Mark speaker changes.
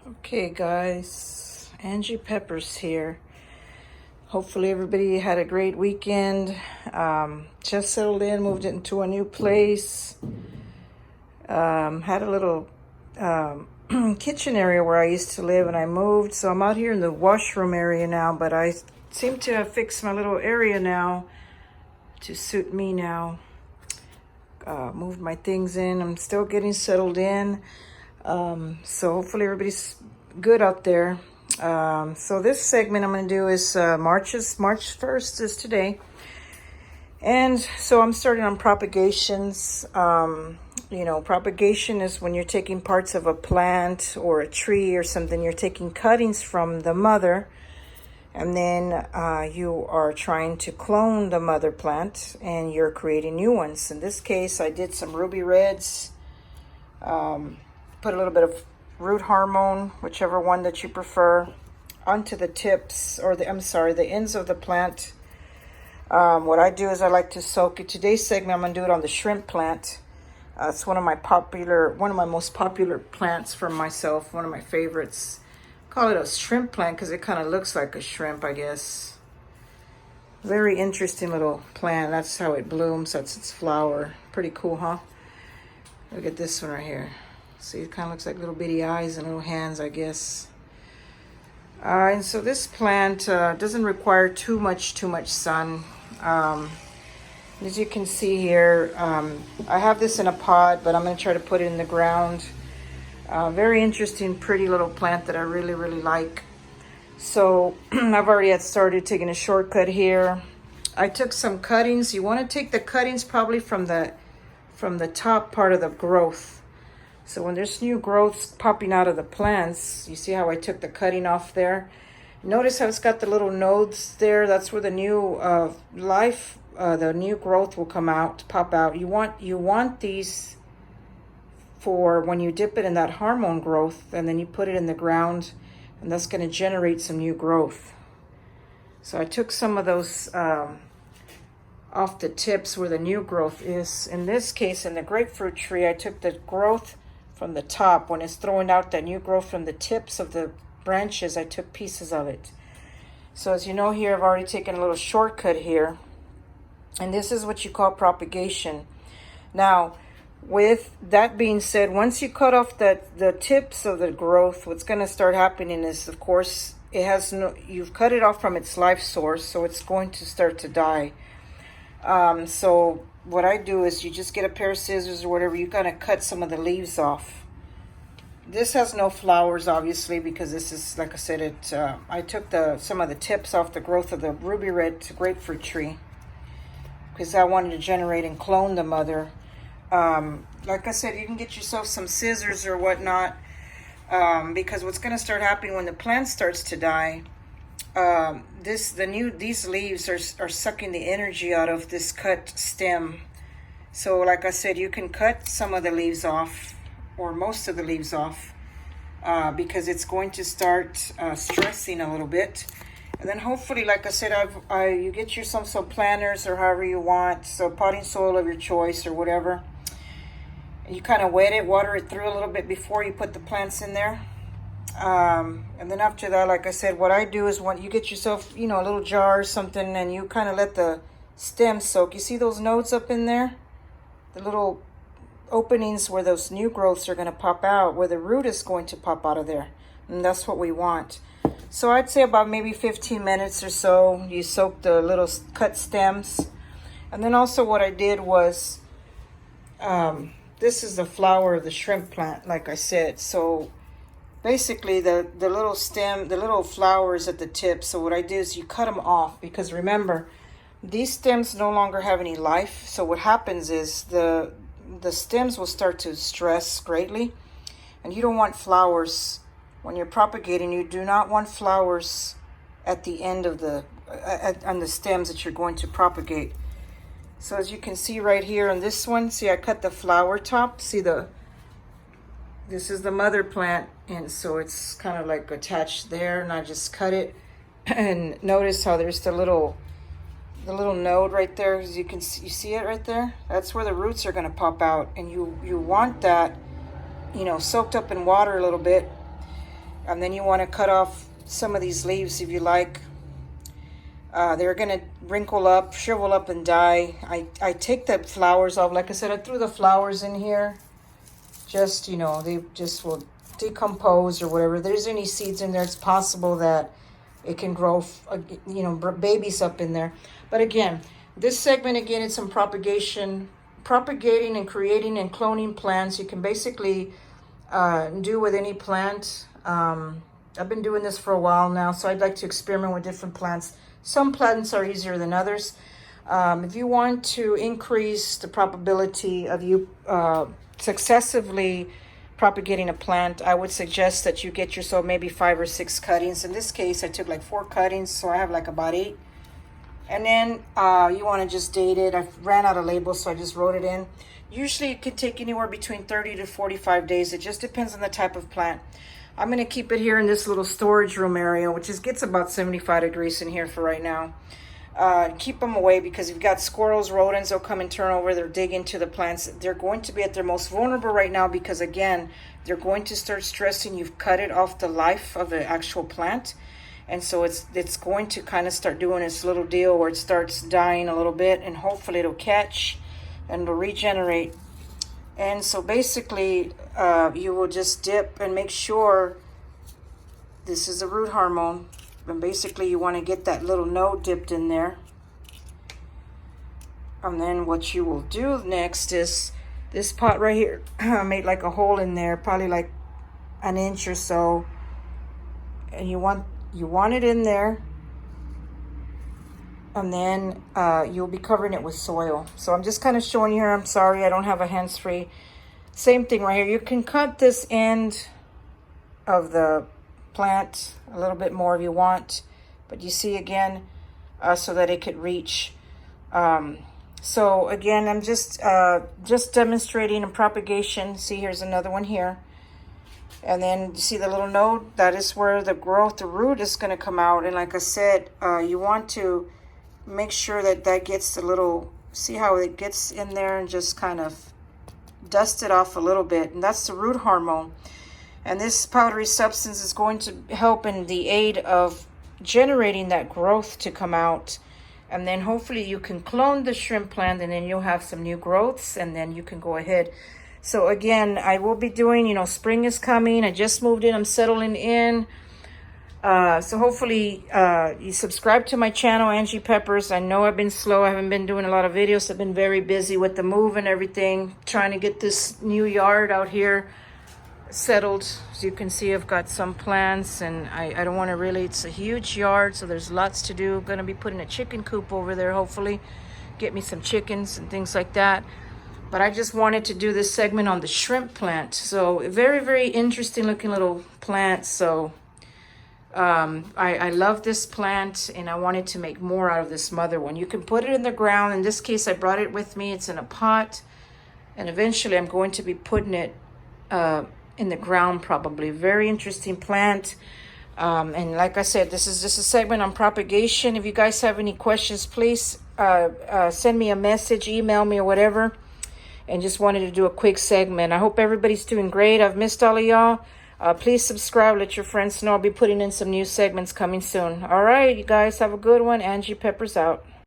Speaker 1: Okay, guys, Angie Peppers here. Hopefully, everybody had a great weekend. Just settled in, moved into a new place. Had a little kitchen area where I used to live, and I moved. So I'm out here in the washroom area now, but I seem to have fixed my little area now to suit me now. Moved my things in. I'm still getting settled in. So hopefully everybody's good out there. So this segment I'm going to do is March 1st is today. And so I'm starting on propagations. Propagation is when you're taking parts of a plant or a tree or something. You're taking cuttings from the mother, and then you are trying to clone the mother plant, and you're creating new ones. In this case, I did some ruby reds, put a little bit of root hormone, whichever one that you prefer, onto the tips, or the ends of the plant. What I do is I like to soak it. Today's segment, I'm going to do it on the shrimp plant. It's one of my most popular plants for myself, one of my favorites. Call it a shrimp plant because it kind of looks like a shrimp, I guess. Very interesting little plant. That's how it blooms. That's its flower. Pretty cool, huh? Look at this one right here. See, it kind of looks like little bitty eyes and little hands, I guess. And so this plant doesn't require too much sun. As you can see here, I have this in a pot, but I'm going to try to put it in the ground. Very interesting, pretty little plant that I really, really like. So I've already started taking a shortcut here. I took some cuttings. You want to take the cuttings probably from the top part of the growth. So when there's new growths popping out of the plants, you see how I took the cutting off there? Notice how it's got the little nodes there. That's where the new the new growth will pop out. You want these for when you dip it in that hormone growth, and then you put it in the ground, and that's going to generate some new growth. So I took some of those off the tips where the new growth is. In this case, in the grapefruit tree, I took the growth from the top. When it's throwing out that new growth from the tips of the branches, I took pieces of it. So as you know here, I've already taken a little shortcut here. And this is what you call propagation. Now, with that being said, once you cut off the tips of the growth, what's going to start happening is, of course, you've cut it off from its life source, so it's going to start to die. So what I do is you just get a pair of scissors or whatever, you're going to cut some of the leaves off. This has no flowers, obviously, because this is, like I said, I took some of the tips off the growth of the ruby red grapefruit tree because I wanted to generate and clone the mother. Like I said, you can get yourself some scissors or whatnot, because what's going to start happening when the plant starts to die, these leaves are sucking the energy out of this cut stem. So like I said, you can cut some of the leaves off, or most of the leaves off, because it's going to start stressing a little bit. And then hopefully, like I said, you get yourself some planters or however you want, so potting soil of your choice or whatever. And you kind of water it through a little bit before you put the plants in there. And then after that, like I said, what I do is when you get yourself, a little jar or something, and you kind of let the stem soak. You see those nodes up in there? The little openings where those new growths are going to pop out, where the root is going to pop out of there. And that's what we want. So I'd say about maybe 15 minutes or so, you soak the little cut stems. And then also what I did was, this is the flower of the shrimp plant, like I said. So basically the little stem, the little flowers at the tip. So what I did is you cut them off, because remember, these stems no longer have any life. So what happens is the stems will start to stress greatly, and you don't want flowers. When you're propagating, you do not want flowers at the end of on the stems that you're going to propagate. So as you can see right here on this one, see I cut the flower top. See this is the mother plant, and so it's kind of like attached there, and I just cut it. And notice how there's the little node right there. As you see it right there. That's where the roots are going to pop out, and you want that, soaked up in water a little bit. And then you want to cut off some of these leaves if you like. They're going to wrinkle up, shrivel up, and die. I take the flowers off. Like I said, I threw the flowers in here. Just, you know, they just will decompose or whatever. If there's any seeds in there, it's possible that it can grow, you know, babies up in there. But again, this segment, again, it's some propagation, propagating and creating and cloning plants. You can basically do with any plant. I've been doing this for a while now, so I'd like to experiment with different plants. Some plants are easier than others. If you want to increase the probability of you successively propagating a plant, I would suggest that you get yourself maybe 5 or 6 cuttings. In this case, I took like 4 cuttings, so I have like about 8. And then you want to just date it. I ran out of labels, so I just wrote it in. Usually it can take anywhere between 30 to 45 days. It just depends on the type of plant. I'm going to keep it here in this little storage room area, which gets about 75 degrees in here for right now. Keep them away, because if you've got squirrels, rodents, they'll come and turn over. They'll dig into the plants. They're going to be at their most vulnerable right now because, again, they're going to start stressing. You've cut it off the life of the actual plant. And so it's going to kind of start doing this little deal where it starts dying a little bit, and hopefully it'll catch and it'll regenerate. And so basically, you will just dip and make sure this is a root hormone. And basically, you want to get that little node dipped in there. And then what you will do next is this pot right here. I made like a hole in there, probably like an inch or so. And you want it in there. And then you'll be covering it with soil. So I'm just kind of showing you here. I'm sorry, I don't have a hands-free. Same thing right here. You can cut this end of the plant a little bit more if you want, but you see, again, so that it could reach. So again, I'm just demonstrating a propagation. See, here's another one here. And then you see the little node, that is where the growth, the root is going to come out. And like I said, you want to make sure that that gets a little, see how it gets in there, and just kind of dust it off a little bit. And that's the root hormone. And this powdery substance is going to help in the aid of generating that growth to come out. And then hopefully you can clone the shrimp plant, and then you'll have some new growths, and then you can go ahead. So again, I will be doing, you know, spring is coming. I just moved in. I'm settling in. So hopefully you subscribe to my channel, Angie Peppers. I know I've been slow. I haven't been doing a lot of videos. I've been very busy with the move and everything, trying to get this new yard out here settled. As you can see, I've got some plants, and I don't want to really, it's a huge yard, so there's lots to do. I'm going to be putting a chicken coop over there, hopefully. Get me some chickens and things like that. But I just wanted to do this segment on the shrimp plant. So very, very interesting looking little plant. So I love this plant, and I wanted to make more out of this mother one. You can put it in the ground. In this case, I brought it with me. It's in a pot. And eventually I'm going to be putting it in the ground probably. Very interesting plant. And like I said, this is just a segment on propagation. If you guys have any questions, please send me a message, email me, or whatever. And just wanted to do a quick segment. I hope everybody's doing great. I've missed all of y'all. Please subscribe. Let your friends know. I'll be putting in some new segments coming soon. All right, you guys have a good one. Angie Peppers out.